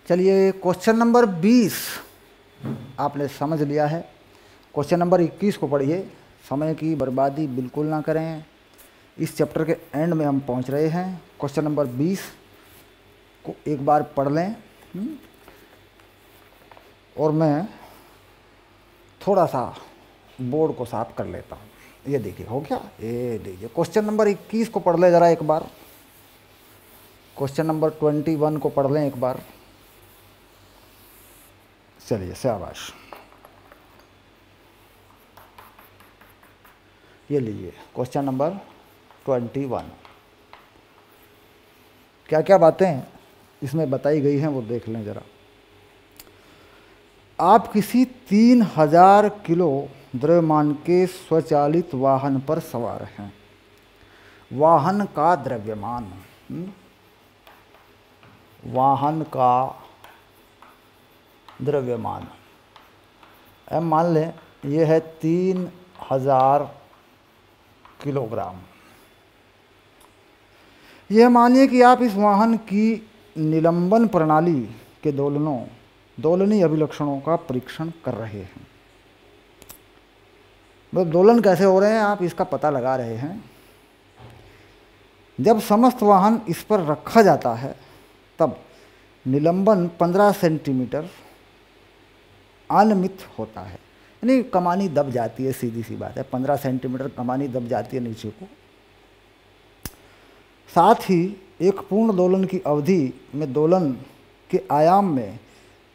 चलिए question number 20 आपने समझ लिया है। क्वेश्चन नंबर 21 को पढ़िए। समय की बर्बादी बिल्कुल ना करें। इस चैप्टर के एंड में हम पहुंच रहे हैं। क्वेश्चन नंबर 20 को एक बार पढ़ लें और मैं थोड़ा सा बोर्ड को साफ कर लेता हूँ। ये देखिए हो गया। ये देखिए क्वेश्चन नंबर 21 को पढ़ लें ज़रा एक बार। क्वेश्चन नंबर 21 को पढ़ लें एक बार। चलिए शाबाश। ये लीजिए क्वेश्चन नंबर 21। क्या क्या बातें इसमें बताई गई हैं वो देख लें ज़रा। आप किसी 3000 किलो द्रव्यमान के स्वचालित वाहन पर सवार हैं। वाहन का द्रव्यमान, वाहन का द्रव्यमान अब मान लें ये है 3000 किलोग्राम। यह मानिए कि आप इस वाहन की निलंबन प्रणाली के दोलनीय अभिलक्षणों का परीक्षण कर रहे हैं। मतलब दोलन कैसे हो रहे हैं आप इसका पता लगा रहे हैं। जब समस्त वाहन इस पर रखा जाता है तब निलंबन 15 सेंटीमीटर अनियमित होता है, यानी कमानी दब जाती है। सीधी सी बात है, 15 सेंटीमीटर कमानी दब जाती है नीचे को। साथ ही एक पूर्ण दोलन की अवधि में दोलन के आयाम में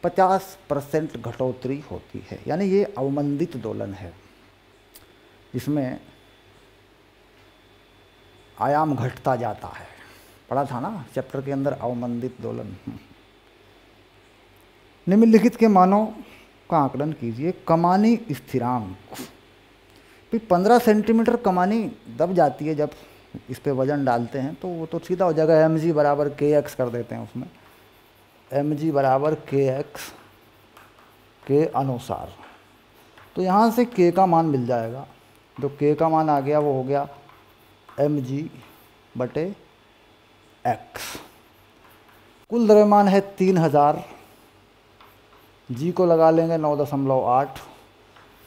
50% घटोतरी होती है, यानी ये अवमंदित दोलन है जिसमें आयाम घटता जाता है। पढ़ा था ना चैप्टर के अंदर अवमंदित दोलन। निम्नलिखित के मानों का आकलन कीजिए। कमानी स्थिरांक, फिर 15 सेंटीमीटर कमानी दब जाती है जब इस पे वजन डालते हैं तो वो तो सीधा हो जाएगा। mg बराबर kx कर देते हैं उसमें, mg बराबर kx के अनुसार। तो यहाँ से k का मान मिल जाएगा। जो k का मान आ गया वो हो गया mg बटे x। कुल द्रव्यमान है 3000, जी को लगा लेंगे 9.8।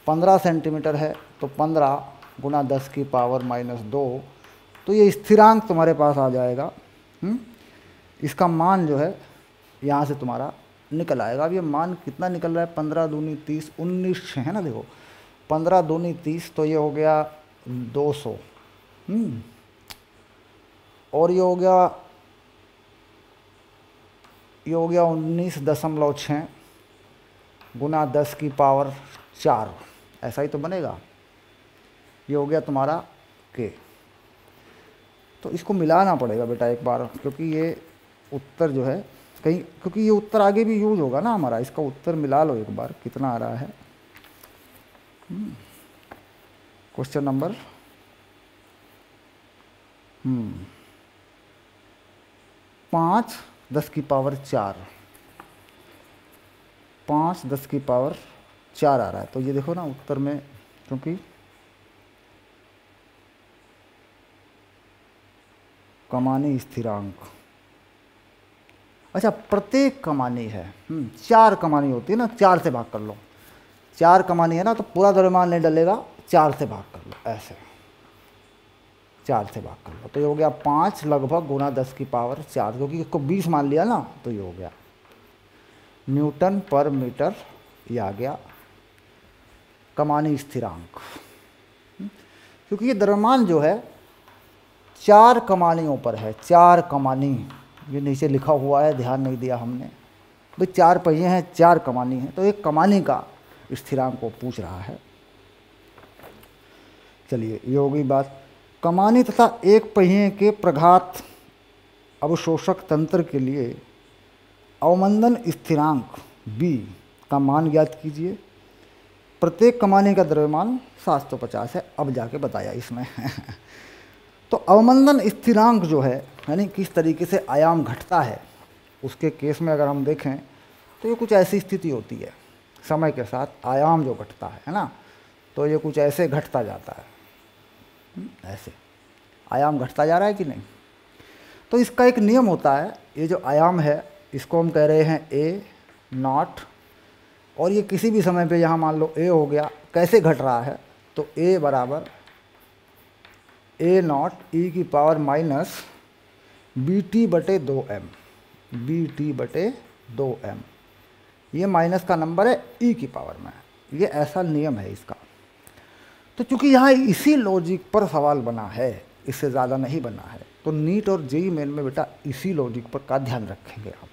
15 सेंटीमीटर है तो 15 गुना 10 की पावर -2, तो ये स्थिरांक तुम्हारे पास आ जाएगा। इसका मान जो है यहाँ से तुम्हारा निकल आएगा। अब ये मान कितना निकल रहा है, 15 दूनी 30, 19 है ना। देखो 15 दूनी 30 तो ये हो गया 200। और ये हो गया 19.6 गुना 10 की पावर 4, ऐसा ही तो बनेगा। ये हो गया तुम्हारा के। तो इसको मिलाना पड़ेगा बेटा एक बार, क्योंकि ये उत्तर जो है कहीं, क्योंकि ये उत्तर आगे भी यूज होगा ना हमारा। इसका उत्तर मिला लो एक बार कितना आ रहा है। क्वेश्चन नंबर 5 10 की पावर 4, 5 10 की पावर 4 आ रहा है। तो ये देखो ना उत्तर में, क्योंकि कमानी स्थिरांक, अच्छा प्रत्येक कमानी है 4 कमानी होती है ना, 4 से भाग कर लो। 4 कमानी है ना तो पूरा द्रव्यमान नहीं डलेगा, 4 से भाग कर लो, ऐसे 4 से भाग कर लो। तो ये हो गया 5 लगभग गुना 10 की पावर 4, क्योंकि इसको 20 मान लिया ना तो ये हो गया न्यूटन पर मीटर। ये आ गया कमानी स्थिरांक। क्योंकि ये द्रव्यमान जो है 4 कमानियों पर है। 4 कमानी ये नीचे लिखा हुआ है, ध्यान नहीं दिया हमने भाई। 4 पहिए हैं, 4 कमानी हैं, तो एक कमानी का स्थिरांक को पूछ रहा है। चलिए ये हो गई बात। कमानी तथा एक पहिए के प्रघात अवशोषक तंत्र के लिए अवमंदन स्थिरांक b का मान ज्ञात कीजिए। प्रत्येक कमानी का द्रव्यमान 750 है। अब जाके बताया इसमें तो अवमंदन स्थिरांक जो है, यानी किस तरीके से आयाम घटता है, उसके केस में अगर हम देखें तो ये कुछ ऐसी स्थिति होती है समय के साथ आयाम जो घटता है ना, तो ये कुछ ऐसे घटता जाता है। ऐसे आयाम घटता जा रहा है कि नहीं। तो इसका एक नियम होता है, ये जो आयाम है इसको हम कह रहे हैं ए नॉट, और ये किसी भी समय पे यहाँ मान लो ए हो गया, कैसे घट रहा है, तो ए बराबर ए नॉट ई की पावर माइनस बी टी बटे 2m, बी टी बटे 2m, ये माइनस का नंबर है ई की पावर में, ये ऐसा नियम है इसका। तो चूंकि यहाँ इसी लॉजिक पर सवाल बना है, इससे ज़्यादा नहीं बना है, तो नीट और जेईई मेन में बेटा इसी लॉजिक पर का ध्यान रखेंगे आप,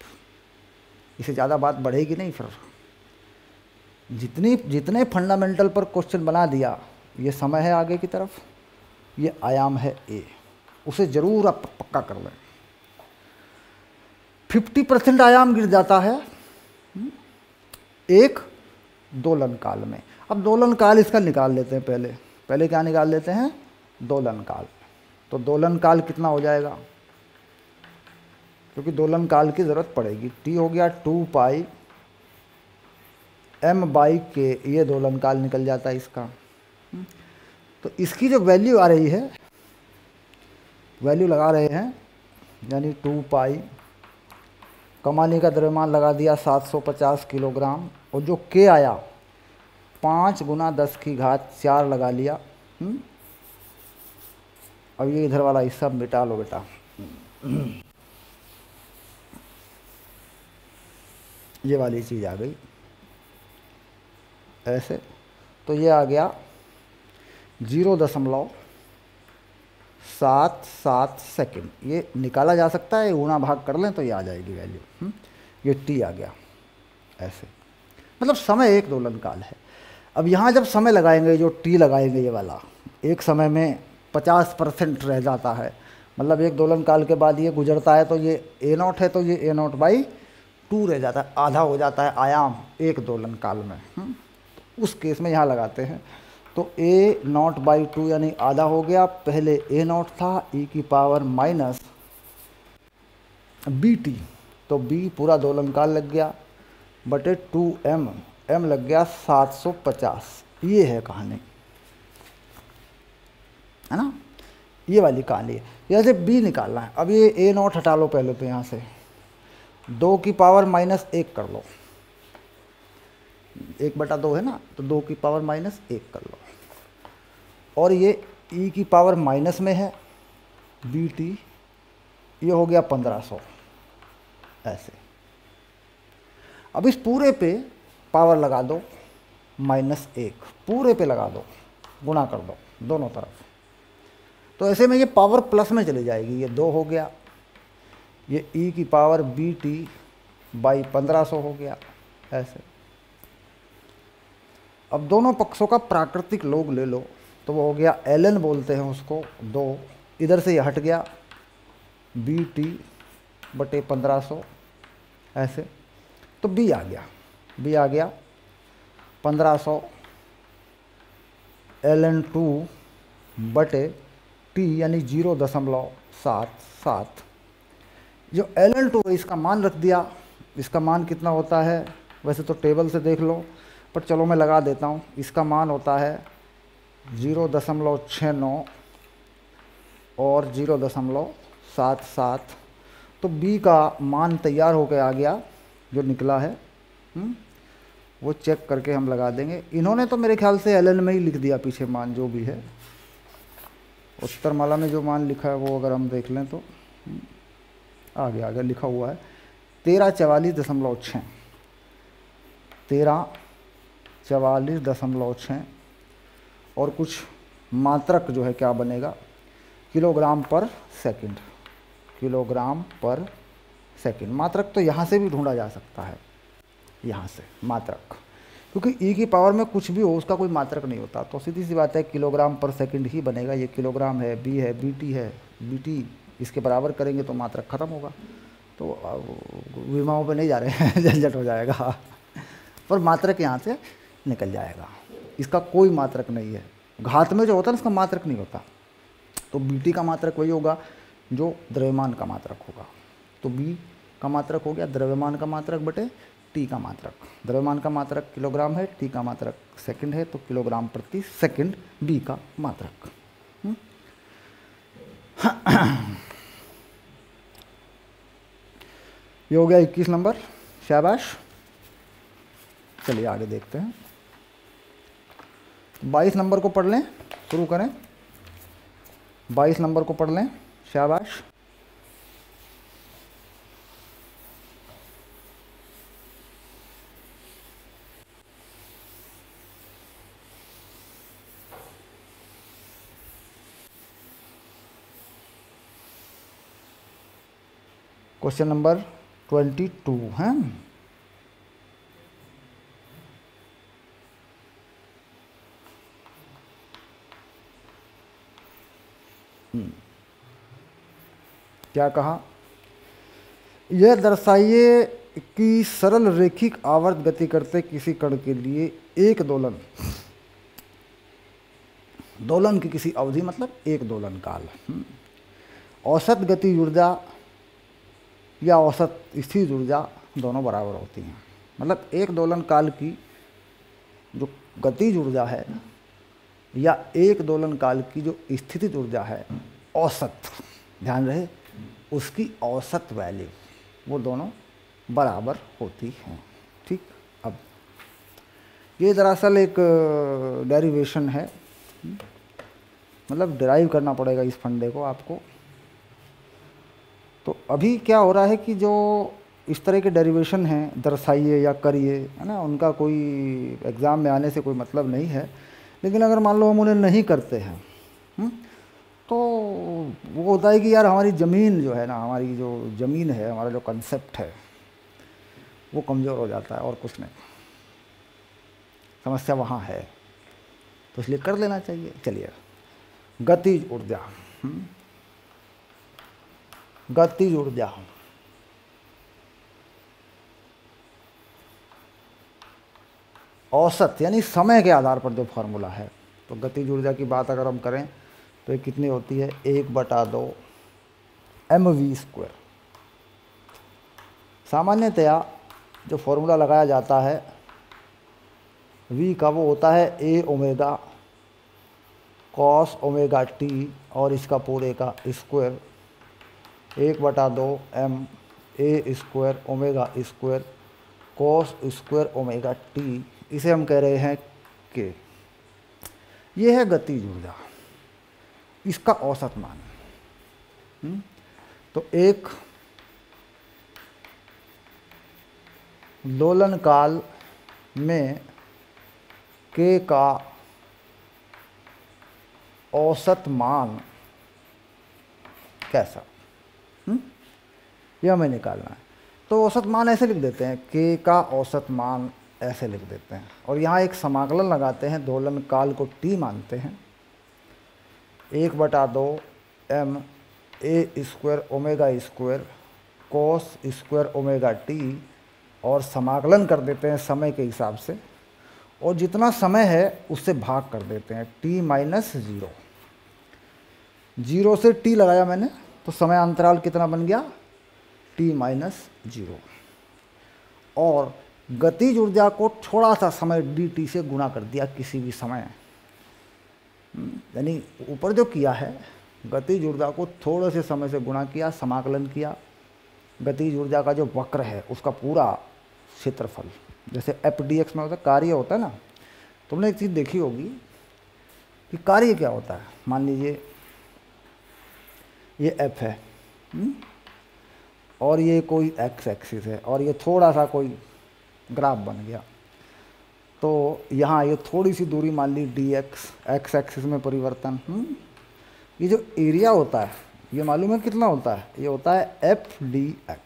इससे ज़्यादा बात बढ़ेगी नहीं। फिर जितने फंडामेंटल पर क्वेश्चन बना दिया, ये समय है आगे की तरफ, ये आयाम है ए, उसे ज़रूर आप पक्का कर लें। 50% आयाम गिर जाता है एक दोलन काल में। अब दोलन काल इसका निकाल लेते हैं, पहले क्या निकाल लेते हैं, दोलन काल। तो दोलन काल कितना हो जाएगा, क्योंकि दोलन काल की ज़रूरत पड़ेगी। टी हो गया 2 पाई m/k, ये दोलन काल निकल जाता है इसका। तो इसकी जो वैल्यू आ रही है, वैल्यू लगा रहे हैं, यानी 2 पाई, कमानी का द्रव्यमान लगा दिया 750 किलोग्राम, और जो k आया 5 × 10⁴ लगा लिया। अब ये इधर वाला हिस्सा मिटा लो बेटा। ये वाली चीज़ आ गई ऐसे, तो ये आ गया 0.77 सेकेंड। ये निकाला जा सकता है, गुणा भाग कर लें तो ये आ जाएगी वैल्यू। ये टी आ गया ऐसे, मतलब समय एक दोलन काल है। अब यहाँ जब समय लगाएंगे, जो टी लगाएंगे ये वाला, एक समय में 50% रह जाता है, मतलब एक दोलन काल के बाद ये गुजरता है, तो ये ए नॉट है, तो ये ए नॉट बाई 2 रह जाता है, आधा हो जाता है आयाम एक दोलन काल में। तो उस केस में यहाँ लगाते हैं, तो ए नॉट बाई 2 यानी आधा हो गया। पहले ए नॉट था ई की पावर माइनस बी टी, तो बी पूरा दोलन काल लग गया, बटे 2m, m लग गया 750। ये है कहानी, है ना, ये वाली कहानी है। जैसे बी निकालना है, अब ये ए नॉट हटा लो पहले, तो यहाँ से 2 की पावर माइनस 1 कर लो, 1/2 है ना, तो 2 की पावर माइनस 1 कर लो। और ये ई की पावर माइनस में है बी टी, ये हो गया 1500 ऐसे। अब इस पूरे पे पावर लगा दो -1, पूरे पे लगा दो, गुणा कर दो दोनों तरफ, तो ऐसे में ये पावर प्लस में चली जाएगी। ये 2 हो गया, ये ई की पावर बी टी बाई 1500 हो गया ऐसे। अब दोनों पक्षों का प्राकृतिक लॉग ले लो, तो वो हो गया ln बोलते हैं उसको 2, इधर से ये हट गया बी टी बटे 1500 ऐसे। तो बी आ गया, बी आ गया 1500 ln 2 बटे टी, यानी 0.77। जो ln 2 है इसका मान रख दिया, इसका मान कितना होता है, वैसे तो टेबल से देख लो, पर चलो मैं लगा देता हूँ। इसका मान होता है 0.69 और 0.77। तो बी का मान तैयार होकर आ गया, जो निकला है वो चेक करके हम लगा देंगे। इन्होंने तो मेरे ख्याल से ln में ही लिख दिया पीछे मान, जो भी है उत्तरमाला में जो मान लिखा है वो अगर हम देख लें तो आगे लिखा हुआ है 1344.6, 1344.6, और कुछ मात्रक जो है क्या बनेगा, किलोग्राम पर सेकंड, किलोग्राम पर सेकंड। मात्रक तो यहाँ से भी ढूंढा जा सकता है, यहाँ से मात्रक, क्योंकि ई की पावर में कुछ भी हो उसका कोई मात्रक नहीं होता, तो सीधी सी बात है किलोग्राम पर सेकंड ही बनेगा। ये किलोग्राम है, बी है, बी टी है, बी टी इसके बराबर करेंगे तो मात्रक खत्म होगा। तो विमाओं पे नहीं जा रहे हैं, झंझट हो जाएगा, पर मात्रक यहाँ से निकल जाएगा। इसका कोई मात्रक नहीं है, घात में जो होता है ना उसका मात्रक नहीं होता। तो बी टी का मात्रक वही होगा जो द्रव्यमान का मात्रक होगा। तो बी का मात्रक हो गया द्रव्यमान का मात्रक बटे टी का मात्रक। द्रव्यमान का मात्रक किलोग्राम है, टी का मात्रक सेकंड है, तो किलोग्राम प्रति सेकंड बी का मात्रक। ये हो गया 21 नंबर, शाबाश। चलिए आगे देखते हैं। 22 नंबर को पढ़ लें, शुरू करें। 22 नंबर को पढ़ लें, शाबाश। क्वेश्चन नंबर 22 है। क्या कहा? यह दर्शाइए कि सरल रेखिक आवर्त गति करते किसी कण के लिए एक दोलन की किसी अवधि, मतलब एक दोलन काल, औसत गति ऊर्जा या औसत स्थिर ऊर्जा दोनों बराबर होती हैं। मतलब एक दोलन काल की जो गतिज ऊर्जा है या एक दोलन काल की जो स्थितिज ऊर्जा है, औसत, ध्यान रहे, उसकी औसत वैल्यू, वो दोनों बराबर होती हैं। ठीक, अब ये दरअसल एक डेरिवेशन है, मतलब डिराइव करना पड़ेगा इस फंडे को आपको। तो अभी क्या हो रहा है कि जो इस तरह के डेरिवेशन हैं, दर्शाइए या करिए, है ना, उनका कोई एग्ज़ाम में आने से कोई मतलब नहीं है। लेकिन अगर मान लो हम उन्हें नहीं करते हैं, तो वो होता है कि यार हमारी ज़मीन जो है ना, हमारी जो ज़मीन है, हमारा जो कंसेप्ट है, वो कमज़ोर हो जाता है और कुछ नहीं। समस्या वहाँ है, तो इसलिए कर लेना चाहिए। चलिए, गतिज ऊर्जा, गतिज ऊर्जा, औसत यानी समय के आधार पर जो फॉर्मूला है, तो गतिज ऊर्जा की बात अगर हम करें तो ये कितनी होती है? 1/2 mv²। सामान्यतया जो फॉर्मूला लगाया जाता है v का, वो होता है a omega cos omega T और इसका पूरे का square, 1/2 m a² omega square cos square omega T. इसे हम कह रहे हैं के। ये है गतिज ऊर्जा, इसका औसत मान। तो एक दोलन काल में के का औसत मान कैसा, यह हमें निकालना है। तो औसत मान ऐसे लिख देते हैं, के का औसत मान ऐसे लिख देते हैं, और यहाँ एक समाकलन लगाते हैं, दोलन काल को टी मानते हैं, 1/2 m a² omega square cos square omega T, और समाकलन कर देते हैं समय के हिसाब से, और जितना समय है उससे भाग कर देते हैं, t-0। 0 से t लगाया मैंने, तो समय अंतराल कितना बन गया? t-0। और गतिज ऊर्जा को थोड़ा सा समय dt से गुणा कर दिया, किसी भी समय, यानी ऊपर जो किया है, गतिज ऊर्जा को थोड़े से समय से गुणा किया, समाकलन किया, गतिज ऊर्जा का जो वक्र है उसका पूरा क्षेत्रफल, जैसे fdx में होता है, कार्य होता है ना। तुमने एक चीज़ देखी होगी कि कार्य क्या होता है। मान लीजिए ये f है, और ये कोई x एक्सिस है, और ये थोड़ा सा कोई ग्राफ बन गया, तो यहाँ ये थोड़ी सी दूरी मान ली dx, x एक्सिस में परिवर्तन। ये जो एरिया होता है, ये मालूम है कितना होता है? ये होता है fdx,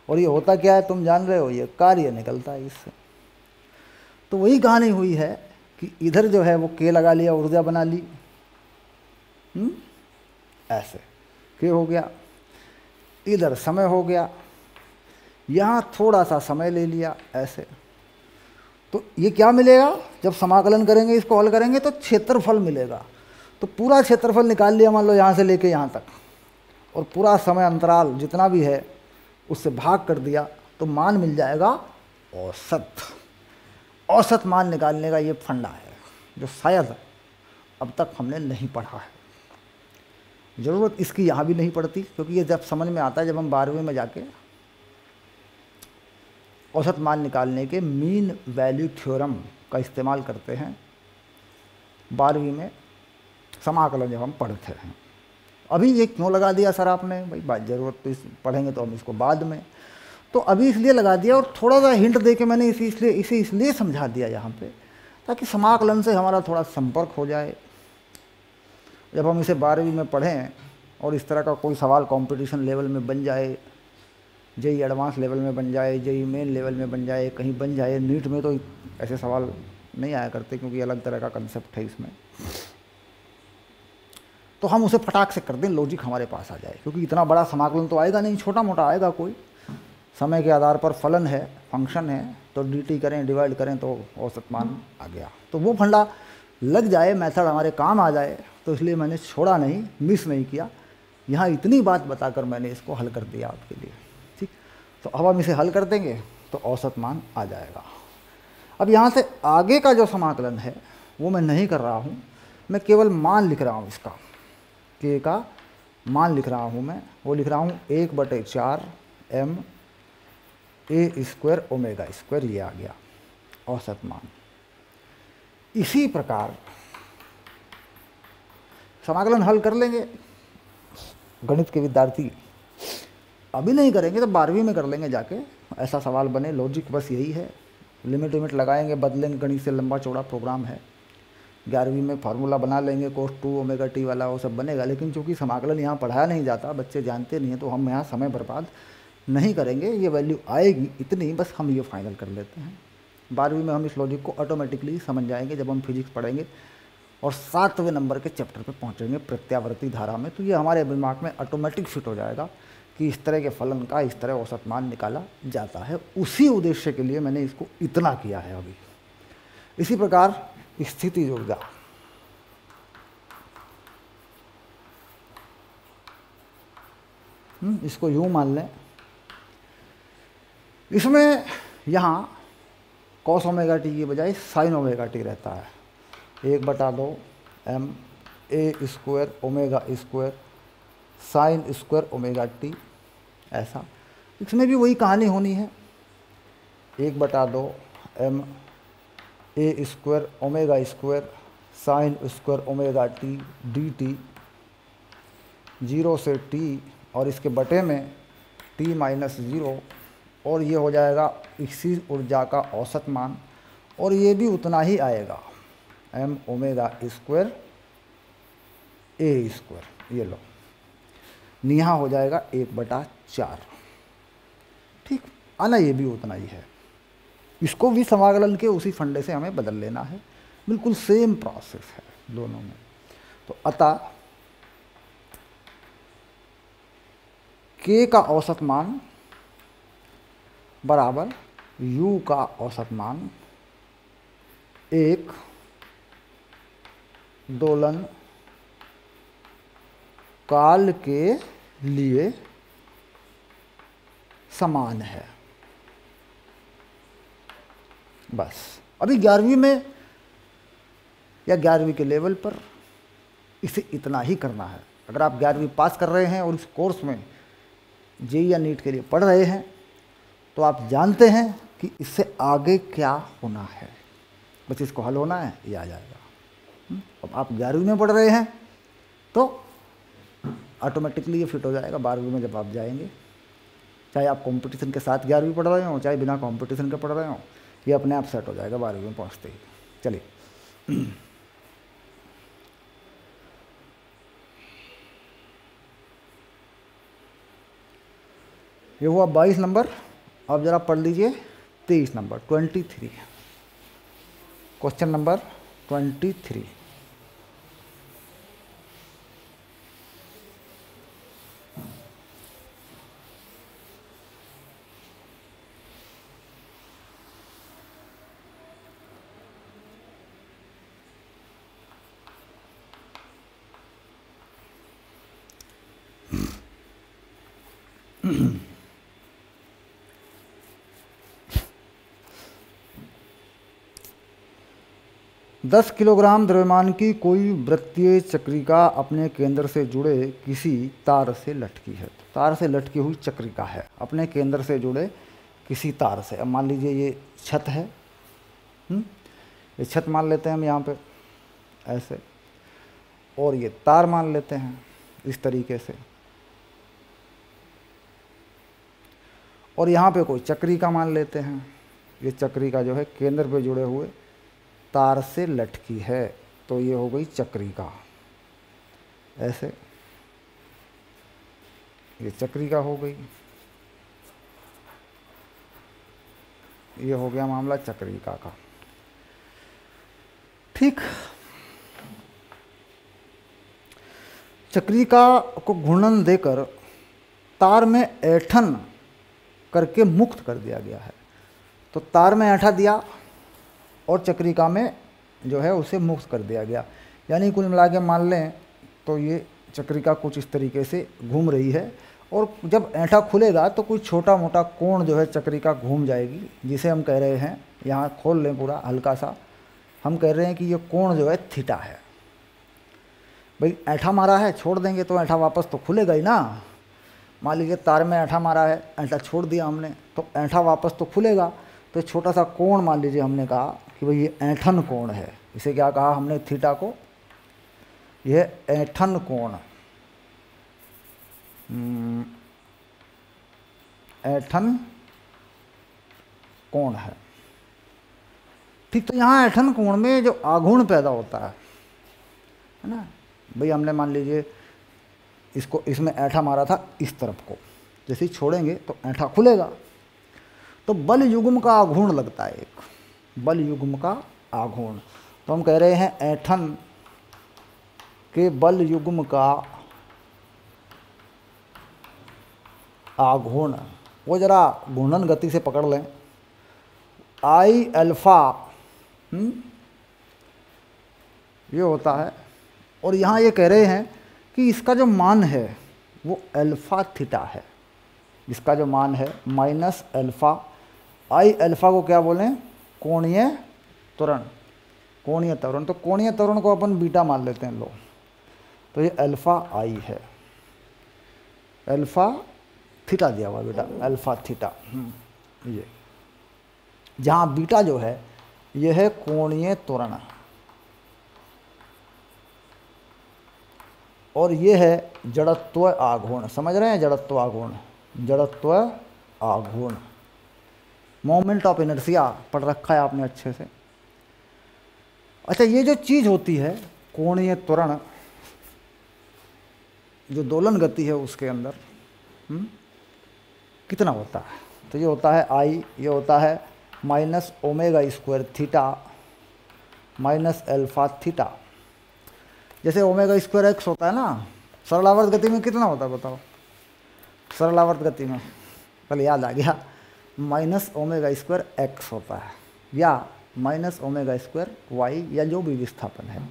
और ये होता क्या है तुम जान रहे हो? ये कार्य निकलता है इससे। तो वही कहानी हुई है कि इधर जो है वो k लगा लिया, ऊर्जा बना ली, ऐसे k हो गया, इधर समय हो गया, यहाँ थोड़ा सा समय ले लिया, ऐसे। तो ये क्या मिलेगा? जब समाकलन करेंगे, इसको हल करेंगे, तो क्षेत्रफल मिलेगा। तो पूरा क्षेत्रफल निकाल लिया, मान लो यहाँ से लेके यहाँ तक, और पूरा समय अंतराल जितना भी है उससे भाग कर दिया, तो मान मिल जाएगा औसत। औसत मान निकालने का ये फंडा है, जो शायद अब तक हमने नहीं पढ़ा है। ज़रूरत इसकी यहाँ भी नहीं पड़ती, क्योंकि ये जब समझ में आता है जब हम 12वीं में जाके औसत मान निकालने के मीन वैल्यू थ्योरम का इस्तेमाल करते हैं 12वीं में समाकलन जब हम पढ़ते हैं। अभी ये क्यों लगा दिया सर आपने? भाई बात ज़रूरत तो पढ़ेंगे तो हम इसको बाद में, तो अभी इसलिए लगा दिया और थोड़ा सा हिंट दे के मैंने इसे इसलिए समझा दिया यहाँ पे, ताकि समाकलन से हमारा थोड़ा संपर्क हो जाए। जब हम इसे 12वीं में पढ़ें और इस तरह का कोई सवाल कंपटीशन लेवल में बन जाए, जेई एडवांस लेवल में बन जाए, जेई मेन लेवल में बन जाए, कहीं बन जाए, नीट में तो ऐसे सवाल नहीं आया करते क्योंकि अलग तरह का कंसेप्ट है इसमें, तो हम उसे फटाक से कर दें, लॉजिक हमारे पास आ जाए। क्योंकि इतना बड़ा समाकलन तो आएगा नहीं, छोटा मोटा आएगा कोई, समय के आधार पर फलन है, फंक्शन है, तो dt करें, डिवाइड करें तो औसत मान आ गया। तो वो फंडा लग जाए, मेथड हमारे काम आ जाए, तो इसलिए मैंने छोड़ा नहीं, मिस नहीं किया। यहाँ इतनी बात बताकर मैंने इसको हल कर दिया आपके लिए, ठीक। तो अब हम इसे हल कर देंगे तो औसत मान आ जाएगा। अब यहाँ से आगे का जो समाकलन है वो मैं नहीं कर रहा हूँ, मैं केवल मान लिख रहा हूँ इसका, के का मान लिख रहा हूँ मैं, वो लिख रहा हूँ 1/4 m a square omega square, ये आ गया औसत मान। इसी प्रकार समाकलन हल कर लेंगे गणित के विद्यार्थी, अभी नहीं करेंगे तो 12वीं में कर लेंगे जाके, ऐसा सवाल बने। लॉजिक बस यही है, लिमिट लगाएंगे, बदलेंगे, गणित से लंबा चौड़ा प्रोग्राम है। 11वीं में फार्मूला बना लेंगे cos 2 ओमेगा t वाला, वो सब बनेगा। लेकिन चूंकि समाकलन यहाँ पढ़ाया नहीं जाता, बच्चे जानते नहीं हैं, तो हम यहाँ समय बर्बाद नहीं करेंगे। ये वैल्यू आएगी इतनी, बस हम ये फाइनल कर लेते हैं। 12वीं में हम इस लॉजिक को ऑटोमेटिकली समझ जाएंगे जब हम फिजिक्स पढ़ेंगे और 7वें नंबर के चैप्टर पे पहुंचेंगे, प्रत्यावर्ती धारा में। तो ये हमारे दिमाग में ऑटोमेटिक फिट हो जाएगा कि इस तरह के फलन का इस तरह औसत मान निकाला जाता है। उसी उद्देश्य के लिए मैंने इसको इतना किया है अभी। इसी प्रकार स्थितिज ऊर्जा, इसको यूं मान लें, इसमें यहाँ कॉस ओमेगा टी की बजाय साइन ओमेगा टी रहता है। 1/2 m a square omega square sine square omega T, ऐसा। इसमें भी वही कहानी होनी है, 1/2 m a square omega square sine square omega T dt, 0 से t और इसके बटे में t-0, और ये हो जाएगा इसी ऊर्जा का औसत मान, और ये भी उतना ही आएगा m omega square a square, ये लो, यहाँ हो जाएगा 1/4, ठीक। आना ये भी उतना ही है, इसको भी समाकलन के उसी फंडे से हमें बदल लेना है, बिल्कुल सेम प्रोसेस है दोनों में। तो अतः k का औसत मान बराबर u का औसत मान एक दोलन काल के लिए समान है। बस अभी 11वीं में या 11वीं के लेवल पर इसे इतना ही करना है। अगर आप 11वीं पास कर रहे हैं और इस कोर्स में जेईई या नीट के लिए पढ़ रहे हैं, तो आप जानते हैं कि इससे आगे क्या होना है, बस इसको हल होना है, ये आ जाएगा। अब आप 11वीं में पढ़ रहे हैं तो ऑटोमेटिकली ये फिट हो जाएगा 12वीं में जब आप जाएंगे। चाहे आप कंपटीशन के साथ 11वीं पढ़ रहे हो, चाहे बिना कंपटीशन के पढ़ रहे हो, ये अपने आप सेट हो जाएगा 12वीं में पहुँचते ही। चलिए, ये हुआ 22 नंबर। अब जरा पढ़ लीजिए 23 नंबर, 23, क्वेश्चन नंबर 23। दस किलोग्राम द्रव्यमान की कोई वृत्तीय चक्रिका अपने केंद्र से जुड़े किसी तार से लटकी है। तार से लटकी हुई चक्रिका है, अपने केंद्र से जुड़े किसी तार से। अब मान लीजिए ये छत है, ये छत मान लेते हैं हम यहाँ पे ऐसे, और ये तार मान लेते हैं इस तरीके से, और यहाँ पे कोई चक्री का मान लेते हैं। ये चक्री का जो है केंद्र पे जुड़े हुए तार से लटकी है, तो ये हो गई चक्री का ऐसे, ये चक्री का हो गई, ये हो गया मामला चक्रिका का। ठीक, चक्रिका को घूर्णन देकर तार में ऐंठन करके मुक्त कर दिया गया है। तो तार में ऐंठा दिया और चक्रिका में जो है उसे मुक्त कर दिया गया। यानी कुल मिला के मान लें तो ये चक्रिका कुछ इस तरीके से घूम रही है, और जब ऐंठा खुलेगा तो कोई छोटा मोटा कोण जो है चक्रिका घूम जाएगी, जिसे हम कह रहे हैं, यहाँ खोल लें पूरा हल्का सा, हम कह रहे हैं कि ये कोण जो है थीटा है। भाई ऐंठा मारा है, छोड़ देंगे तो ऐंठा वापस तो खुलेगा ही ना। मान लीजिए तार में ऐंठा मारा है, ऐंठा छोड़ दिया हमने, तो ऐंठा वापस तो खुलेगा। तो छोटा सा कोण मान लीजिए हमने कहा कि भाई ये ऐंठन कोण है, इसे क्या कहा हमने थीटा को, यह ऐंठन कोण, ऐंठन कोण है। ठीक, तो यहाँ ऐंठन कोण में जो आघूर्ण पैदा होता है ना, भाई हमने मान लीजिए इसको, इसमें ऐंठा मारा था इस तरफ को, जैसे ही छोड़ेंगे तो ऐंठा खुलेगा, तो बल युग्म का आघूर्ण लगता है, एक बल युग्म का आघूर्ण। तो हम कह रहे हैं ऐंठन के बल युग्म का आघूर्ण, वो जरा घूर्णन गति से पकड़ लें, आई अल्फा ये होता है। और यहाँ ये कह रहे हैं कि इसका जो मान है वो अल्फा थीटा है, इसका जो मान है माइनस अल्फा। आई अल्फा को क्या बोलें, कोणीय त्वरण, कोणीय त्वरण। तो कोणीय त्वरण को अपन बीटा मान लेते हैं, लो, तो ये अल्फा आई है, अल्फा थीटा दिया हुआ बेटा, अल्फा थीटा। ये जहाँ बीटा जो है ये है कोणीय त्वरण, और ये है जड़त्व आघूर्ण। समझ रहे हैं, जड़त्व आघूर्ण, जड़त्व आघूर्ण, मोमेंट ऑफ इनर्शिया पढ़ रखा है आपने अच्छे से। अच्छा, ये जो चीज़ होती है कोणीय त्वरण, जो दोलन गति है उसके अंदर कितना होता है, तो ये होता है आई, ये होता है minus omega square theta minus alpha theta. जैसे ओमेगा स्क्वायर एक्स होता है ना, सरलावर्त गति में कितना होता है बताओ, सरलावर्त गति में पहले याद आ गया, माइनस ओमेगा स्क्वायर एक्स होता है, या माइनस ओमेगा स्क्वायर वाई, या जो भी विस्थापन है।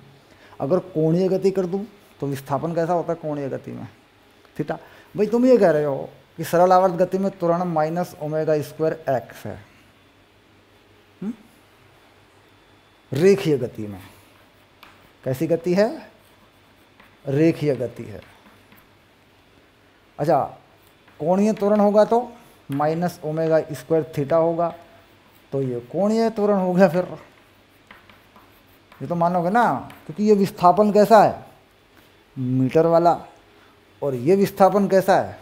अगर कोणीय गति कर दूँ तो विस्थापन कैसा होता है कोणीय गति में, थीटा। भाई तुम ये कह रहे हो कि सरल आवर्त गति में त्वरण माइनस ओमेगा स्क्वायर एक्स है, रेखीय गति में कैसी गति है, रेखीय गति है। अच्छा, कोणीय त्वरण होगा तो माइनस ओमेगा स्क्वायर थीटा होगा, तो ये कोणीय त्वरण हो गया। फिर ये तो मानोगे ना, क्योंकि ये विस्थापन कैसा है, मीटर वाला, और ये विस्थापन कैसा है,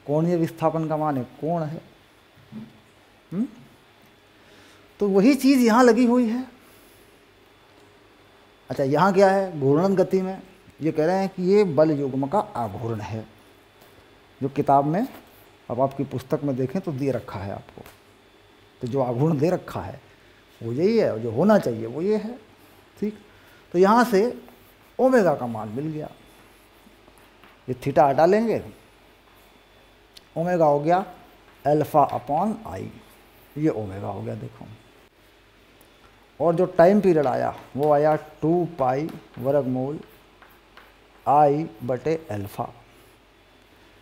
कोणीय विस्थापन का मान है कोण है। तो वही चीज़ यहाँ लगी हुई है। अच्छा, यहाँ क्या है, घूर्णन गति में ये कह रहे हैं कि ये बल युग्म का आघूर्ण है, जो किताब में, अब आपकी पुस्तक में देखें तो दे रखा है आपको। तो जो आघूर्ण दे रखा है वो यही है, जो होना चाहिए वो ये है। ठीक, तो यहाँ से ओमेगा का मान मिल गया, ये थीटा हटा लेंगे, ओमेगा हो गया अल्फा अपॉन आई, ये ओमेगा हो गया देखो। और जो टाइम पीरियड आया वो आया 2 पाई वर्गमूल आई बटे अल्फा,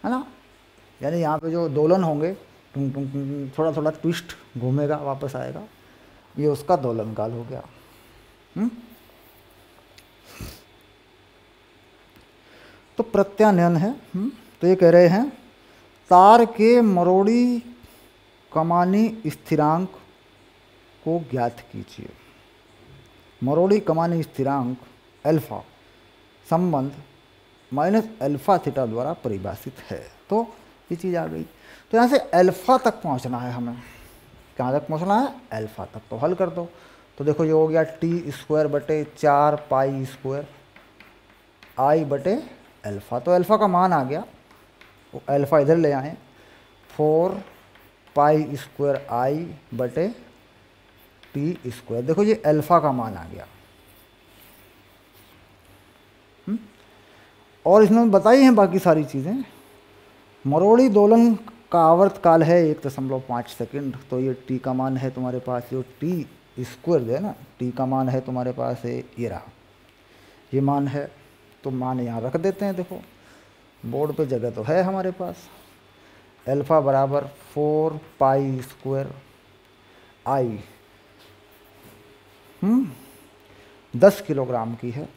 है ना। यानी यहाँ पे जो दोलन होंगे, थोड़ा थोड़ा ट्विस्ट घूमेगा वापस आएगा, ये उसका दोलन काल हो गया। तो प्रत्यानयन है। तो ये कह रहे हैं तार के मरोड़ी कमानी स्थिरांक को ज्ञात कीजिए। मरोड़ी कमानी स्थिरांक अल्फा संबंध माइनस अल्फा थीटा द्वारा परिभाषित है। तो ये चीज़ आ गई। तो यहाँ से अल्फा तक पहुँचना है हमें। कहाँ तक पहुँचना है? अल्फा तक। तो हल कर दो। तो देखो ये हो गया टी स्क्वायर बटे 4 पाई स्क्वायर आई बटे अल्फा। तो अल्फा का मान आ गया, वो अल्फा इधर ले आए, 4 पाई स्क्वायर आई बटे टी स्क्वायर। देखो ये अल्फा का मान आ गया। और इसमें बताई हैं बाकी सारी चीज़ें। मरोड़ी दोलन का आवर्तकाल है 1.5 सेकंड। तो ये टी का मान है तुम्हारे पास, जो टी स्क्वायर जो है ना, टी का मान है तुम्हारे पास है, ये रहा, ये मान है। तो मान यहाँ रख देते हैं। देखो बोर्ड पे जगह तो है हमारे पास। अल्फा बराबर 4 पाई स्क्वायर आई 10 किलोग्राम की है,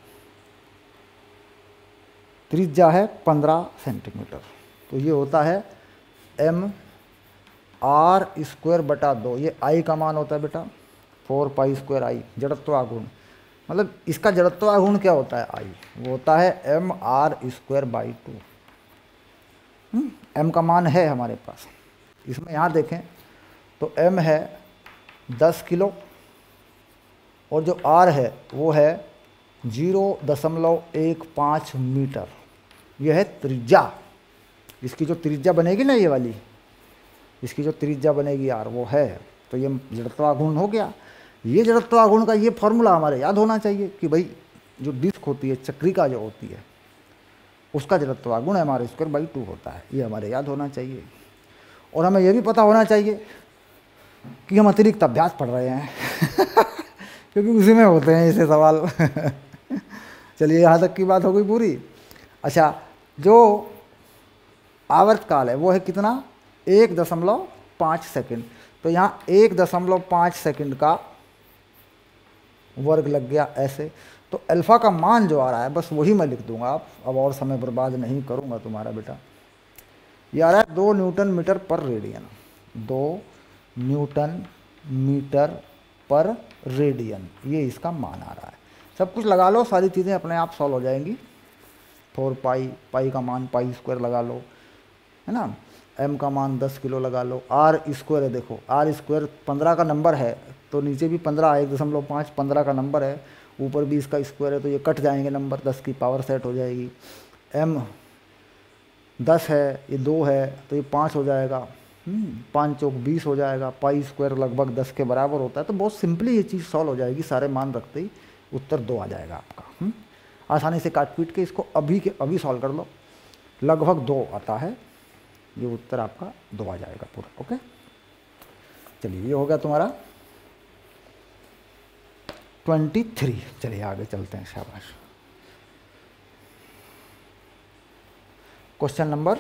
त्रिज्या है 15 सेंटीमीटर। तो ये होता है m आर स्क्वायर बटा 2। ये आई का मान होता है बेटा 4 पाई स्क्वायर आई, जड़त्वाघूर्ण। मतलब इसका जड़त्वाघूर्ण क्या होता है? आई। वो होता है m r square by 2। m का मान है हमारे पास। इसमें यहाँ देखें तो m है 10 किलो और जो r है वो है 0.15 मीटर। यह है त्रिज्या। इसकी जो त्रिज्या बनेगी ना, ये वाली, इसकी जो त्रिज्या बनेगी यार, वो है। तो ये जड़त्वाघूर्ण हो गया। ये जड़त्वाघूर्ण का ये फॉर्मूला हमारे याद होना चाहिए कि भाई जो डिस्क होती है, चक्रिका जो होती है, उसका जड़त्वाघूर्ण हमारे स्क्वायर बाई 2 होता है। ये हमारे याद होना चाहिए। और हमें यह भी पता होना चाहिए कि हम अतिरिक्त अभ्यास पढ़ रहे हैं क्योंकि उसी में होते हैं ऐसे सवाल चलिए यहाँ तक की बात हो गई पूरी। अच्छा, जो आवर्तकाल है वो है कितना? 1.5 सेकंड। तो यहाँ 1.5 सेकंड का वर्ग लग गया ऐसे। तो अल्फा का मान जो आ रहा है बस वही मैं लिख दूंगा। आप अब और समय बर्बाद नहीं करूंगा तुम्हारा बेटा। ये आ रहा है 2 न्यूटन मीटर पर रेडियन। 2 न्यूटन मीटर पर रेडियन, ये इसका मान आ रहा है। सब कुछ लगा लो, सारी चीज़ें अपने आप सॉल्व हो जाएंगी। 4 पाई, पाई का मान पाई स्क्वायर लगा लो, है ना। m का मान 10 किलो लगा लो। r स्क्वायर है, देखो r स्क्वायर 15 का नंबर है तो नीचे भी 15, 1.5 15 का नंबर है, ऊपर भी इसका स्क्वायर है, तो ये कट जाएंगे नंबर, 10 की पावर सेट हो जाएगी। m 10 है, ये 2 है, तो ये 5 हो जाएगा। 5 चौक 20 हो जाएगा। पाई स्क्वायर लगभग 10 के बराबर होता है। तो बहुत सिंपली ये चीज़ सॉल्व हो जाएगी। सारे मान रखते ही उत्तर 2 आ जाएगा आपका। आसानी से काट पीट के इसको अभी के अभी सॉल्व कर लो, लगभग 2 आता है। ये उत्तर आपका 2 आ जाएगा पूरा। ओके, चलिए ये हो गया तुम्हारा 23। चलिए आगे चलते हैं। शाबाश। Question number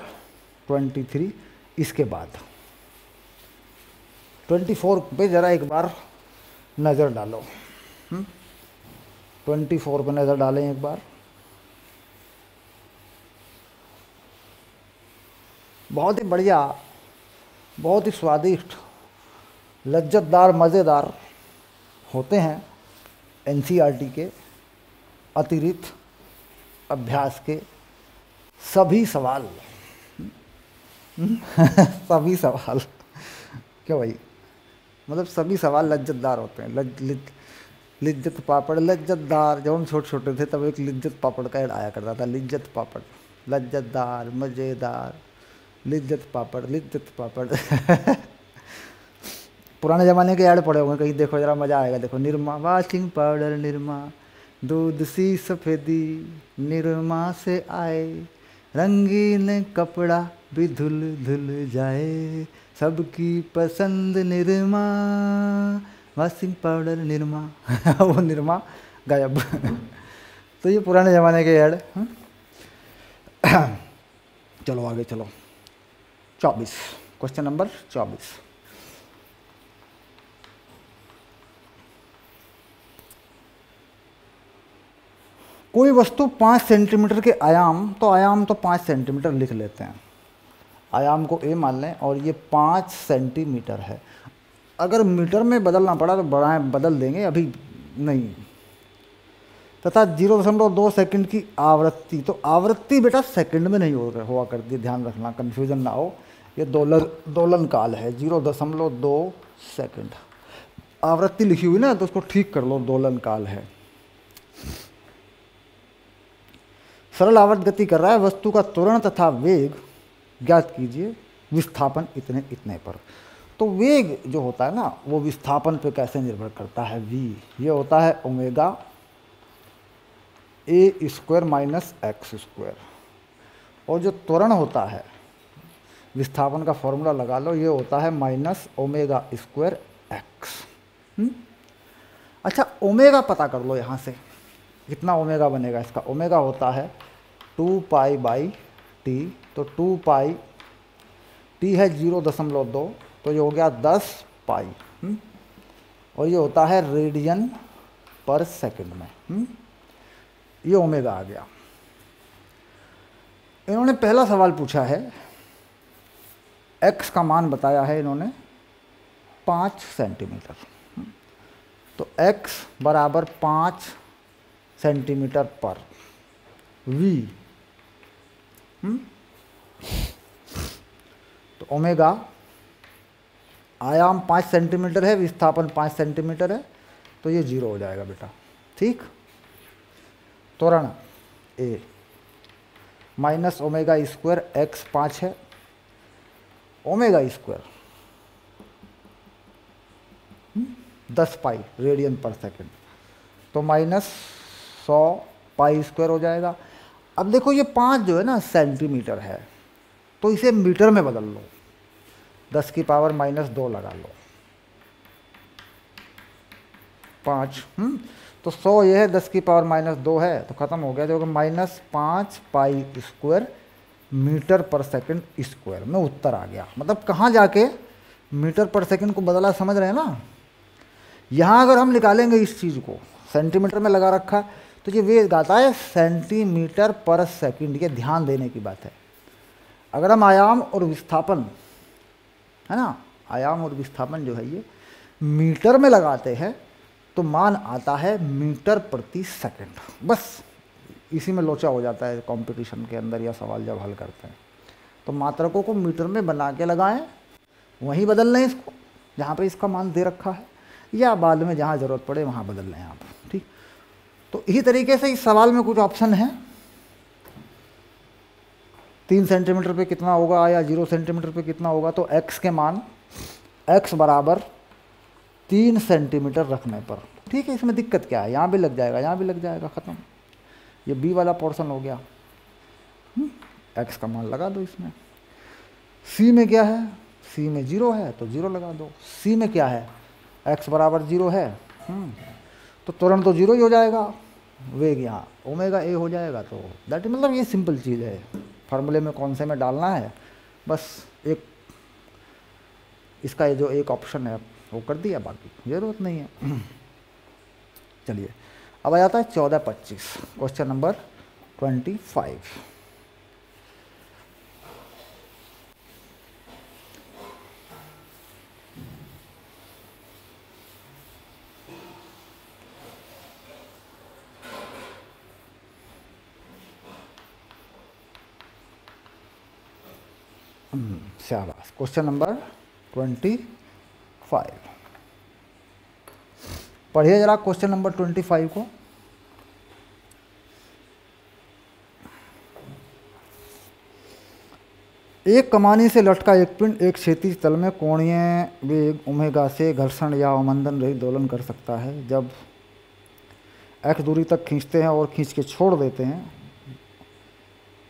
23। इसके बाद 24 पे ज़रा एक बार नज़र डालो। 24 पे नज़र डालें एक बार। बहुत ही बढ़िया, बहुत ही स्वादिष्ट, लज्जतदार, मज़ेदार होते हैं एनसीईआरटी के अतिरिक्त अभ्यास के सभी सवाल सभी सवाल क्यों भाई, मतलब सभी सवाल लज्जतदार होते हैं। लिज्जत पापड़ लज्जतदार। जब हम छोटे छोटे थे तब एक लिज्जत पापड़ का ऐड आया करता था। लिज्जत पापड़, लज्जतदार, मज़ेदार, लिज्जत पापड़, लिज्जत पापड़ पुराने ज़माने के ऐड पड़े होंगे कहीं, देखो ज़रा मज़ा आएगा। देखो, निरमा वॉशिंग पाउडर, निरमा दूध सी सफ़ेदी, निरमा से आए, रंगीन कपड़ा भी धुल धुल जाए, सबकी पसंद निरमा, वॉशिंग पाउडर निरमा वो निरमा गायब तो ये पुराने ज़माने के ऐड। चलो आगे चलो। 24, क्वेश्चन नंबर 24। कोई वस्तु 5 सेंटीमीटर के आयाम, तो आयाम तो 5 सेंटीमीटर लिख लेते हैं। आयाम को a मान लें और ये 5 सेंटीमीटर है। अगर मीटर में बदलना पड़ा तो बदल देंगे, अभी नहीं। तथा 0.2 सेकंड की आवृत्ति, तो आवृत्ति बेटा सेकंड में नहीं हुआ करती, ध्यान रखना, कन्फ्यूजन ना हो। ये दोलन काल है, 0.2 सेकंड। आवृत्ति लिखी हुई ना, तो उसको ठीक कर लो, दोलन काल है। सरल आवर्त गति कर रहा है, वस्तु का त्वरण तथा वेग ज्ञात कीजिए विस्थापन इतने इतने पर। तो वेग जो होता है ना, वो विस्थापन पे कैसे निर्भर करता है, v। ये होता है omega a square minus x square. और जो त्वरण होता है, विस्थापन का फॉर्मूला लगा लो, ये होता है माइनस ओमेगा स्क्वायर एक्स। अच्छा, ओमेगा पता कर लो यहाँ से, कितना ओमेगा बनेगा इसका। ओमेगा होता है 2 पाई बाई टी, तो 2 पाई, टी है 0.2, तो ये हो गया 10 पाई। और ये होता है रेडियन पर सेकंड में। ये ओमेगा आ गया। इन्होंने पहला सवाल पूछा है, x का मान बताया है इन्होंने 5 सेंटीमीटर। तो x बराबर 5 सेंटीमीटर पर v। तो ओमेगा, आयाम 5 सेंटीमीटर है, विस्थापन 5 सेंटीमीटर है, तो ये 0 हो जाएगा बेटा। ठीक। त्वरण a minus omega square x 5 है, ओमेगा स्क्वायर 10 पाई रेडियन पर सेकंड, तो माइनस 100 पाई स्क्वायर हो जाएगा। अब देखो ये 5 जो है ना सेंटीमीटर है, तो इसे मीटर में बदल लो, 10 की पावर माइनस 2 लगा लो, 5। तो 100 ये है, 10 की पावर माइनस 2 है, तो ख़त्म हो गया। जो माइनस 5 पाई स्क्वायर मीटर पर सेकंड स्क्वायर में उत्तर आ गया। मतलब कहाँ जाके मीटर पर सेकंड को बदला, समझ रहे हैं ना। यहाँ अगर हम निकालेंगे इस चीज़ को, सेंटीमीटर में लगा रखा, तो ये वेग आता है सेंटीमीटर पर सेकंड। ये ध्यान देने की बात है। अगर हम आयाम और विस्थापन, है ना, आयाम और विस्थापन जो है ये मीटर में लगाते हैं, तो मान आता है मीटर प्रति सेकंड। बस इसी में लोचा हो जाता है कंपटीशन के अंदर, या सवाल जब हल करते हैं। तो मात्रकों को मीटर में बना के लगाएं, वहीं बदल लें इसको जहाँ पे इसका मान दे रखा है, या बाद में जहाँ ज़रूरत पड़े वहाँ बदल लें आप। ठीक। तो इसी तरीके से इस सवाल में कुछ ऑप्शन हैं। 3 सेंटीमीटर पे कितना होगा, या 0 सेंटीमीटर पे कितना होगा। तो x के मान, x बराबर 3 सेंटीमीटर रखने पर। ठीक है, इसमें दिक्कत क्या है, यहाँ भी लग जाएगा, यहाँ भी लग जाएगा, ख़त्म। ये b वाला पोर्शन हो गया। x का मान लगा दो इसमें। c में क्या है, c में 0 है, तो 0 लगा दो। c में क्या है, x बराबर 0 है, तो तुरंत तो 0 ही हो जाएगा। वेग यहाँ ओमेगा a हो जाएगा। तो दैट मतलब ये सिंपल चीज़ है, फार्मूले में कौन से में डालना है, बस एक इसका ये जो एक ऑप्शन है वो कर दिया, बाकी ज़रूरत नहीं है। चलिए अब आ जाता है 14-25, क्वेश्चन नंबर 25। शाबाश। क्वेश्चन नंबर 25, पढ़िए जरा क्वेश्चन नंबर 25 को। एक कमानी से लटका एक पिंड एक क्षैतिज तल में कोणीय वेग ओमेगा से घर्षण या अवमंदन रहित दोलन कर सकता है। जब x दूरी तक खींचते हैं और खींच के छोड़ देते हैं,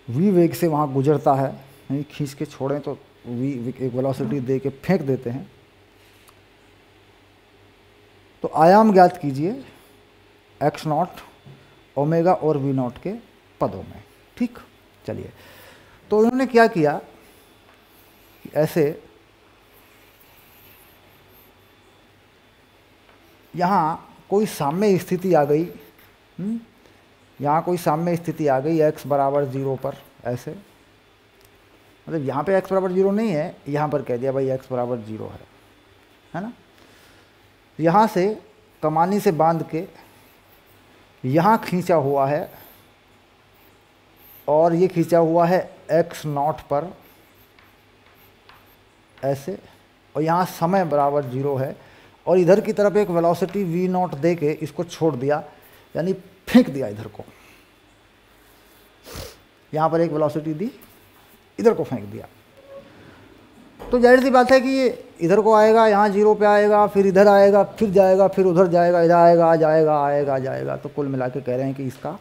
v वेग से वहाँ गुजरता है, नहीं खींच के छोड़ें तो v एक वेलोसिटी दे के फेंक देते हैं। तो आयाम ज्ञात कीजिए x0, ओमेगा और v0 के पदों में। ठीक। चलिए, तो इन्होंने क्या किया, ऐसे यहाँ कोई साम्य स्थिति आ गई, यहाँ कोई साम्य स्थिति आ गई x बराबर 0 पर, ऐसे मतलब यहाँ पे x बराबर 0 नहीं है, यहाँ पर कह दिया भाई x बराबर 0 है ना। यहाँ से कमानी से बांध के यहाँ खींचा हुआ है और ये खींचा हुआ है x0 पर ऐसे, और यहाँ समय बराबर 0 है, और इधर की तरफ एक वेलोसिटी v0 दे के इसको छोड़ दिया, यानी फेंक दिया इधर को। यहाँ पर एक वेलोसिटी दी, इधर को फेंक दिया। तो जाहिर सी बात है कि ये इधर को आएगा, यहाँ 0 पे आएगा, फिर इधर आएगा, फिर जाएगा, फिर उधर जाएगा, इधर आएगा, जाएगा, आएगा, जाएगा। तो कुल मिला के कह रहे हैं कि इसका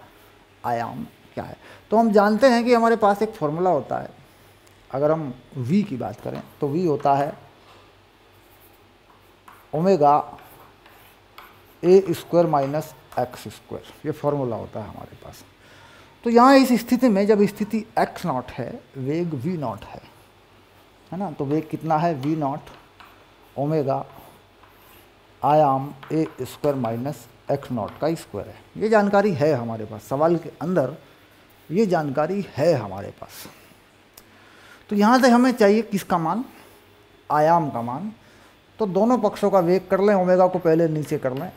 आयाम क्या है। तो हम जानते हैं कि हमारे पास एक फॉर्मूला होता है, अगर हम v की बात करें तो v होता है omega a square minus x square, ये फॉर्मूला होता है हमारे पास। तो यहाँ इस स्थिति में जब स्थिति x0 है, वेग v0 है ना, तो वेग कितना है v0 ओमेगा आयाम a स्क्वायर माइनस x0 का स्क्वायर है। ये जानकारी है हमारे पास, सवाल के अंदर ये जानकारी है हमारे पास। तो यहाँ से हमें चाहिए किसका मान, आयाम का मान। तो दोनों पक्षों का वेग कर लें, ओमेगा को पहले नीचे कर लें,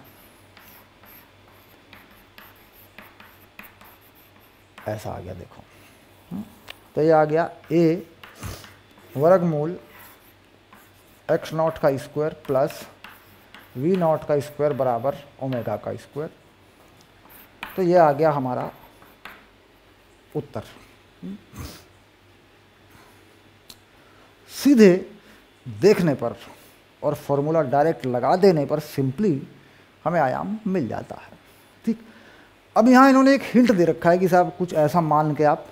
ऐसा आ गया देखो। तो ये आ गया a वर्गमूल x0 का स्क्वायर प्लस v0 का स्क्वायर बराबर ओमेगा का स्क्वायर। तो ये आ गया हमारा उत्तर। सीधे देखने पर और फॉर्मूला डायरेक्ट लगा देने पर सिंपली हमें आयाम मिल जाता है। ठीक, अब यहाँ इन्होंने एक हिंट दे रखा है कि साहब कुछ ऐसा मान के आप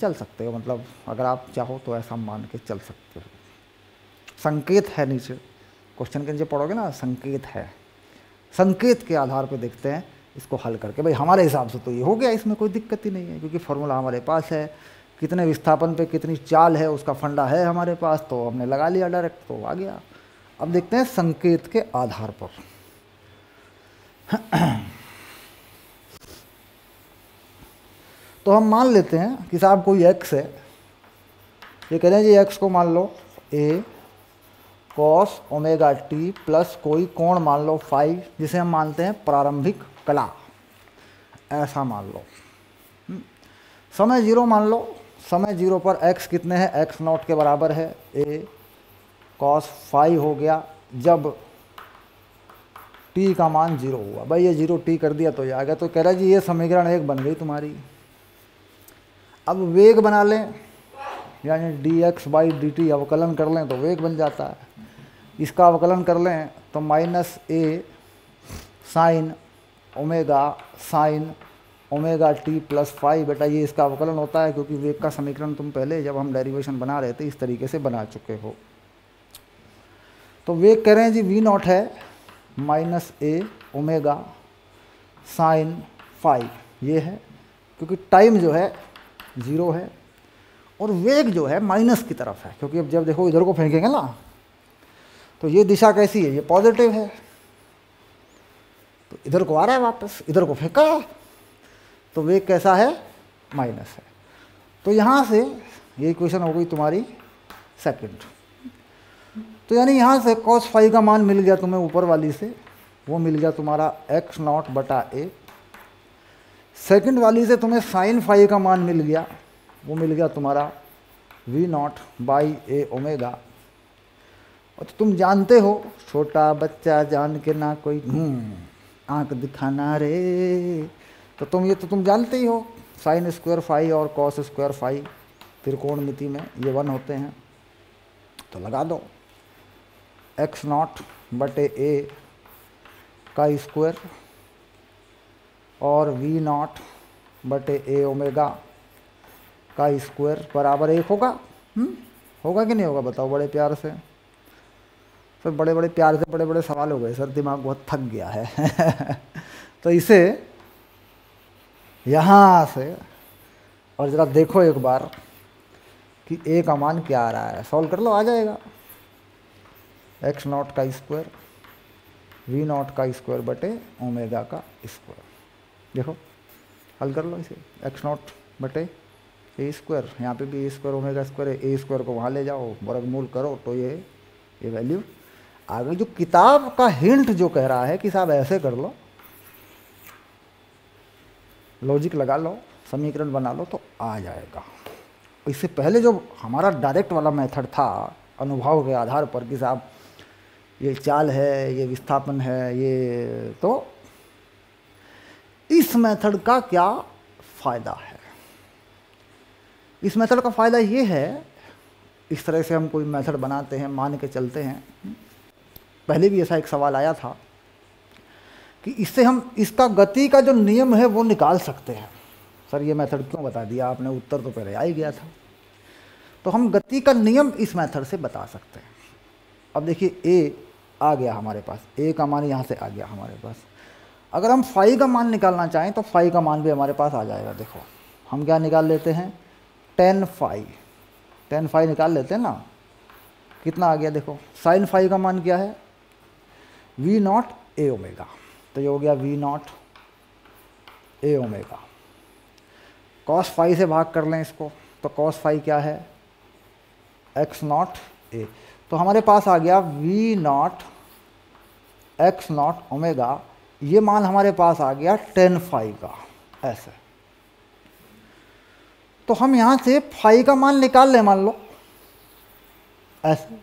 चल सकते हो, मतलब अगर आप चाहो तो ऐसा मान के चल सकते हो। संकेत है नीचे, क्वेश्चन के नीचे पढ़ोगे ना, संकेत है। संकेत के आधार पर देखते हैं इसको हल करके, भाई हमारे हिसाब से तो ये हो गया, इसमें कोई दिक्कत ही नहीं है, क्योंकि फॉर्मूला हमारे पास है, कितने विस्थापन पे कितनी चाल है उसका फंडा है हमारे पास, तो हमने लगा लिया डायरेक्ट, तो आ गया। अब देखते हैं संकेत के आधार पर। तो हम मान लेते हैं कि साहब कोई x है, ये कह रहे हैं जी x को मान लो a cos omega t plus कोई कोण मान लो फाई, जिसे हम मानते हैं प्रारंभिक कला, ऐसा मान लो। समय 0 मान लो, समय 0 पर x कितने हैं, x0 के बराबर है, a cos फाई हो गया जब t का मान 0 हुआ। भाई ये 0 t कर दिया तो ये आ गया। तो कह रहा है जी ये समीकरण 1 बन गई तुम्हारी। अब वेग बना लें, यानी dx बाई dt अवकलन कर लें तो वेग बन जाता है। इसका अवकलन कर लें तो minus a sine omega sine omega t plus phi, बेटा ये इसका अवकलन होता है, क्योंकि वेग का समीकरण तुम पहले जब हम डेरिवेशन बना रहे थे इस तरीके से बना चुके हो। तो वेग कह रहे हैं जी v0 है minus a omega sine phi, ये है, क्योंकि टाइम जो है 0 है और वेग जो है माइनस की तरफ है, क्योंकि अब जब देखो इधर को फेंकेंगे ना तो ये दिशा कैसी है, ये पॉजिटिव है, तो इधर को आ रहा है वापस, इधर को फेंका तो वेग कैसा है, माइनस है। तो यहाँ से ये इक्वेशन हो गई तुम्हारी सेकंड। तो यानी यहाँ से cos फाई का मान मिल गया तुम्हें ऊपर वाली से, वो मिल गया तुम्हारा x0 बटा a। सेकंड वाली से तुम्हें साइन फाई का मान मिल गया, वो मिल गया तुम्हारा v0 बाई a ओमेगा। और तो तुम जानते हो, छोटा बच्चा जान के ना कोई आंख दिखाना रे, तो तुम ये तो तुम जानते ही हो, साइन स्क्वायर फाई और कॉस स्क्वायर फाई त्रिकोणमिति में ये 1 होते हैं। तो लगा दो x0 बटे a का स्क्वायर और v0 बटे a ओमेगा का स्क्वायर बराबर 1 होगा। होगा कि नहीं होगा बताओ बड़े प्यार से। फिर बड़े बड़े प्यार से बड़े बड़े सवाल हो गए सर, दिमाग बहुत थक गया है। तो इसे यहाँ से और ज़रा देखो एक बार कि a का मान क्या आ रहा है, सॉल्व कर लो, आ जाएगा। x0 का स्क्वायर v0 का स्क्वायर बटे ओमेगा का स्क्वायर, देखो हल कर लो इसे। x0 बटे ए स्क्वायर, यहाँ पे भी ए स्क्वायर ओमेगा स्क्वायर है, ए स्क्वायर को वहाँ ले जाओ, वर्गमूल करो तो ये वैल्यू आ गई। जो किताब का हिंट जो कह रहा है कि साहब ऐसे कर लो, लॉजिक लगा लो, समीकरण बना लो तो आ जाएगा। इससे पहले जो हमारा डायरेक्ट वाला मेथड था अनुभव के आधार पर कि साहब ये चाल है, ये विस्थापन है, ये, तो इस मेथड का क्या फ़ायदा है? इस मेथड का फ़ायदा ये है, इस तरह से हम कोई मेथड बनाते हैं, मान के चलते हैं। पहले भी ऐसा एक सवाल आया था कि इससे हम इसका गति का जो नियम है वो निकाल सकते हैं। सर ये मेथड क्यों बता दिया आपने, उत्तर तो पहले आ ही गया था। तो हम गति का नियम इस मेथड से बता सकते हैं। अब देखिए ए आ गया हमारे पास, ए का मान यहाँ से आ गया हमारे पास। अगर हम फाई का मान निकालना चाहें तो फाई का मान भी हमारे पास आ जाएगा। देखो हम क्या निकाल लेते हैं, टेन फाई निकाल लेते हैं ना, कितना आ गया देखो। साइन फाई का मान क्या है, वी नॉट ए ओमेगा, तो ये हो गया v naught a omega. Cos phi से भाग कर लें इसको, तो कॉस फाई क्या है, एक्स नॉट ए, तो हमारे पास आ गया v naught x naught omega. ये मान हमारे पास आ गया टेन फाई का, ऐसे। तो हम यहाँ से फाई का मान निकाल लें, मान लो ऐसे,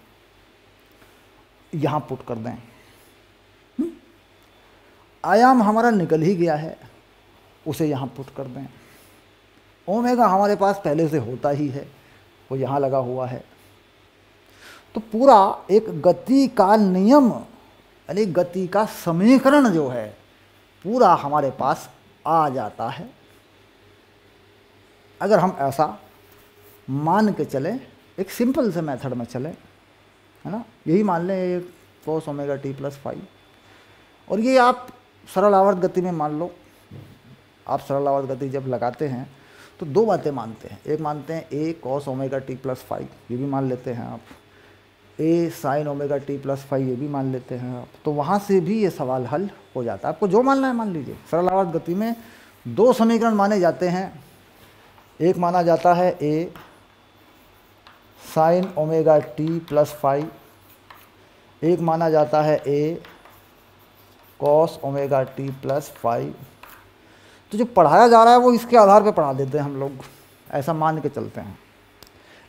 यहाँ पुट कर दें। आयाम हमारा निकल ही गया है, उसे यहाँ पुट कर दें। ओमेगा हमारे पास पहले से होता ही है, वो यहाँ लगा हुआ है। तो पूरा एक गति का नियम यानी गति का समीकरण जो है पूरा हमारे पास आ जाता है। अगर हम ऐसा मान के चलें, एक सिंपल से मेथड में चलें, है ना, यही मान लें ये cos omega t plus phi, और ये आप सरल आवर्त गति में मान लो। आप सरल आवर्त गति जब लगाते हैं तो दो बातें मानते हैं, एक मानते हैं A cos omega t plus phi, ये भी मान लेते हैं आप, A sine omega t plus phi, ये भी मान लेते हैं आप। तो वहाँ से भी ये सवाल हल हो जाता है, आपको जो मानना है मान लीजिए। सरल आवर्त गति में दो समीकरण माने जाते हैं, एक माना जाता है A sine omega t plus phi, एक माना जाता है A cos omega t plus phi. तो जो पढ़ाया जा रहा है वो इसके आधार पे पढ़ा देते हैं हम लोग, ऐसा मान के चलते हैं।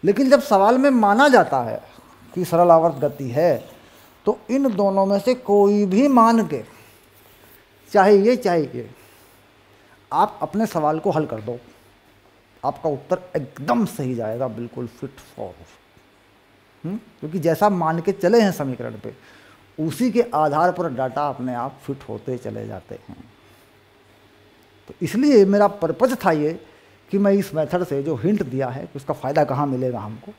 लेकिन जब सवाल में माना जाता है कि सरल आवर्त गति है, तो इन दोनों में से कोई भी मान के, चाहे ये, आप अपने सवाल को हल कर दो, आपका उत्तर एकदम सही जाएगा, बिल्कुल फिट फॉर। क्योंकि जैसा मान के चले हैं समीकरण पे, उसी के आधार पर डाटा अपने आप फिट होते चले जाते हैं। तो इसलिए मेरा पर्पज था ये कि मैं इस मेथड से जो हिंट दिया है कि उसका फ़ायदा कहाँ मिलेगा हमको,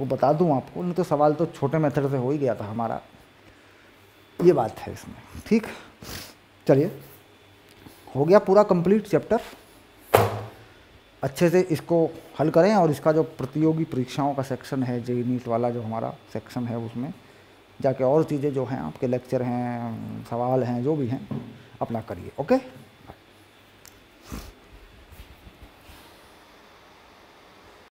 वो बता दूं आपको। नहीं तो सवाल तो छोटे मेथड से हो ही गया था हमारा, ये बात है इसमें। ठीक, चलिए हो गया पूरा कंप्लीट चैप्टर। अच्छे से इसको हल करें, और इसका जो प्रतियोगी परीक्षाओं का सेक्शन है, जेईई नीट वाला जो हमारा सेक्शन है, उसमें जाके और चीज़ें जो हैं, आपके लेक्चर हैं, सवाल हैं, जो भी हैं, अपना करिए। ओके।